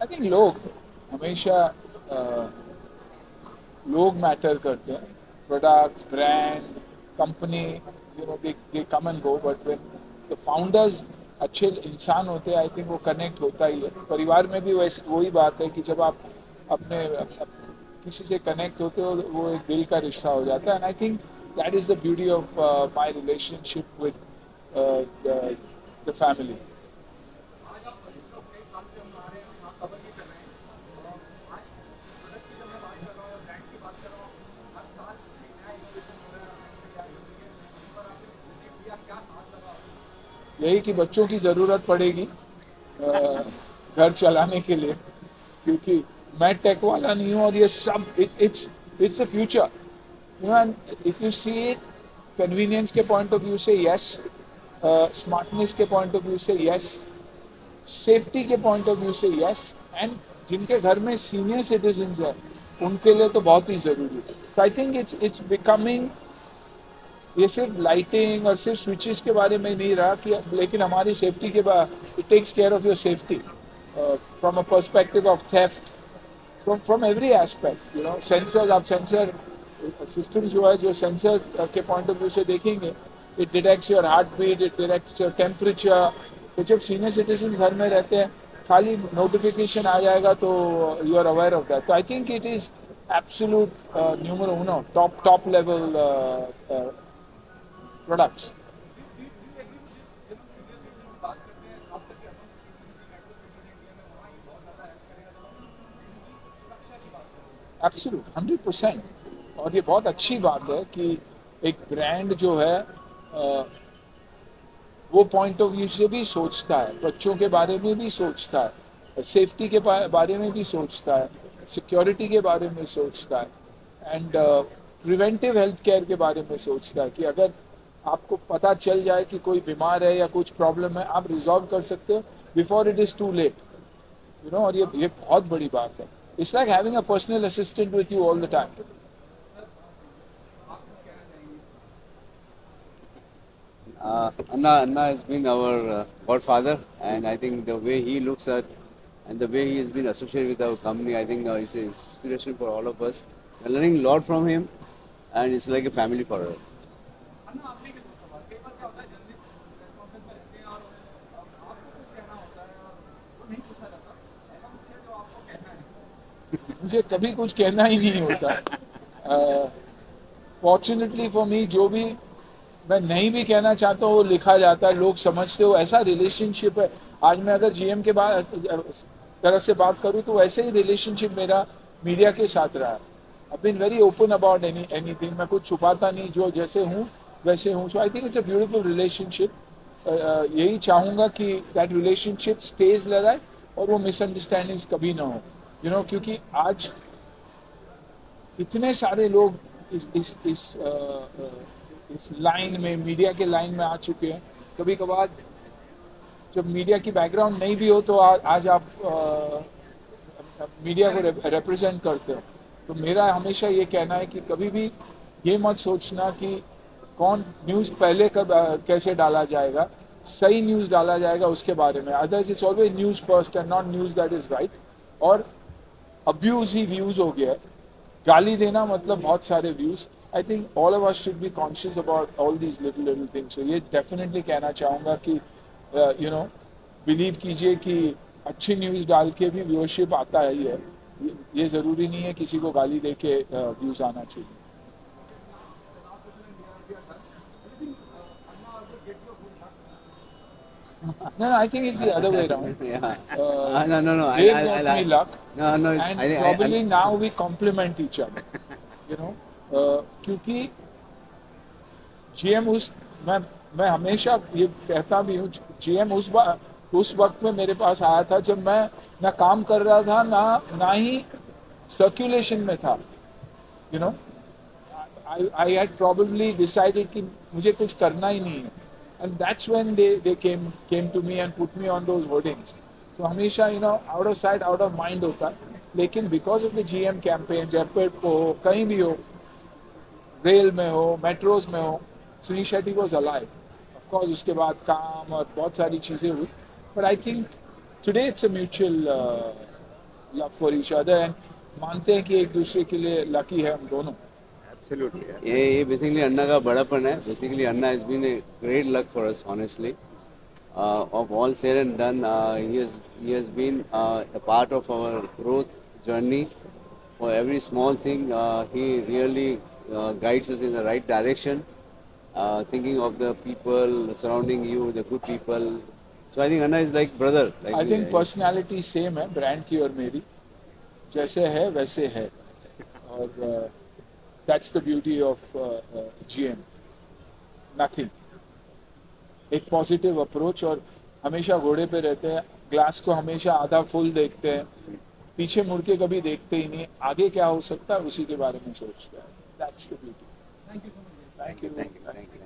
I think लोग हमेशा लोग मैटर करते हैं, product, brand, company, they come and go, but when the founders अच्छे इंसान होते हैं, आई थिंक वो कनेक्ट होता ही है। परिवार में भी वैसे वही बात है कि जब आप अपने किसी से कनेक्ट होते हो, वो एक दिल का रिश्ता हो जाता है। And I think that is the beauty of my relationship with the family. यही कि बच्चों की ज़रूरत पड़ेगी घर चलाने के लिए, क्योंकि मैं टेक वाला नहीं हूँ, और ये सब it's a future, and if you see it, convenience के पॉइंट ऑफ व्यू से यस, स्मार्टनेस के पॉइंट ऑफ व्यू से यस, सेफ्टी के पॉइंट ऑफ व्यू से यस, एंड जिनके घर में सीनियर सिटीजन है उनके लिए तो बहुत ही ज़रूरी है। तो आई थिंक इट्स बिकमिंग, ये सिर्फ लाइटिंग और सिर्फ स्विचेस के बारे में नहीं रहा कि, लेकिन हमारी सेफ्टी के बाद it takes care of your safety from a perspective of theft, from every aspect, sensors, आप सेंसर सिस्टम जो है, जो सेंसर के पॉइंट ऑफ व्यू से देखेंगे, it detects your heart beat, it detects your temperature. तो जब सीनियर सिटीजन घर में रहते हैं, खाली नोटिफिकेशन आ जाएगा तो you are aware of that. तो I think it is absolute numero uno, top level products. Absolute 100%। और ये बहुत अच्छी बात है कि एक ब्रांड जो है वो पॉइंट ऑफ व्यू से भी सोचता है, बच्चों के बारे में भी सोचता है, सेफ्टी के बारे में भी सोचता है, सिक्योरिटी के बारे में सोचता है, एंड प्रिवेंटिव हेल्थ केयर के बारे में सोचता है कि अगर आपको पता चल जाए कि कोई बीमार है या कुछ प्रॉब्लम है, आप रिजॉल्व कर सकते हो before it is too late, और ये बहुत बड़ी बात है। It's like having a personal assistant with you all the time. Anna has been our godfather, and I think the way he looks at and the way he has been associated with our company, I think is an inspiration for all of us. We're learning a lot from him, and it's like a family for us. मुझे कभी कुछ कहना ही नहीं होता। Fortunately for me, जो भी मैं नहीं भी कहना चाहता हूँ वो लिखा जाता है, लोग समझते हो, ऐसा रिलेशनशिप है। आज मैं अगर जीएम के बाद तरह से बात करूँ तो वैसे ही रिलेशनशिप मेरा मीडिया के साथ रहा है। I been very open about anything, मैं कुछ छुपाता नहीं, जो जैसे हूँ वैसे हूँ। So I think it's a beautiful relationship. यही चाहूँगा कि दैट रिलेशनशिप स्टेज लगाए और वो मिसअंडरस्टैंडिंग्स कभी ना हो, क्योंकि आज इतने सारे लोग इस लाइन में, मीडिया के लाइन में आ चुके हैं। कभी कभार जब मीडिया की बैकग्राउंड नहीं भी हो तो आज आप मीडिया को रिप्रेजेंट करते हो। तो मेरा हमेशा ये कहना है कि कभी भी ये मत सोचना कि कौन न्यूज़ पहले कब कैसे डाला जाएगा, सही न्यूज़ डाला जाएगा उसके बारे में। Others it's always news first and not news that is right. और अब्यूज़ ही व्यूज़ हो गया है, गाली देना मतलब बहुत सारे views. I think all of us should be conscious about all these little little things. ये डेफिनेटली कहना चाहूँगा कि बिलीव कीजिए कि अच्छी न्यूज़ डाल के भी व्यूअरशिप आता है ही है। ये ज़रूरी नहीं है किसी को गाली दे के व्यूज़ आना चाहिए। No, I think it's the other way around. Yeah. Uh, No, no, no. they brought me luck, No, no. and probably now we complement each other. क्योंकि जीएम मैं हमेशा ये कहता भी हूँ, जीएम उस वक्त में मेरे पास आया था जब मैं ना काम कर रहा था, ना ही सर्कुलेशन में था। You know I had probably decided कि मुझे कुछ करना ही नहीं है, and that's when they came to me and put me on those hoardings. तो हमेशा out of sight out of mind होता है, लेकिन because of the GM campaign, airport पे हो, कहीं भी हो, रेल में हो, मेट्रोज में हो, Shri Shetty was alive. Of course उसके बाद काम और बहुत सारी चीज़ें हुई, but I think today it's a mutual love for each other and मानते हैं कि एक दूसरे के लिए लकी है हम दोनों. Absolutely. Yeah. ये बेसिकली अन्ना का बड़ापन है. Basically Anna has been a great luck for us, honestly. Of all said and done, he has been a part of our growth journey. For every small thing, he really guides us in the right direction. Thinking of the people surrounding you, the good people. So I think Anna is like brother. Like I me. think personality same है brand की और मेरी, जैसे है वैसे है, और that's the beauty of GM. Nothing. एक पॉजिटिव अप्रोच, और हमेशा घोड़े पे रहते हैं, ग्लास को हमेशा आधा फुल देखते हैं, पीछे मुड़ के कभी देखते ही नहीं, आगे क्या हो सकता है उसी के बारे में सोचते हैं. That's the beauty. Thank you. Thank you.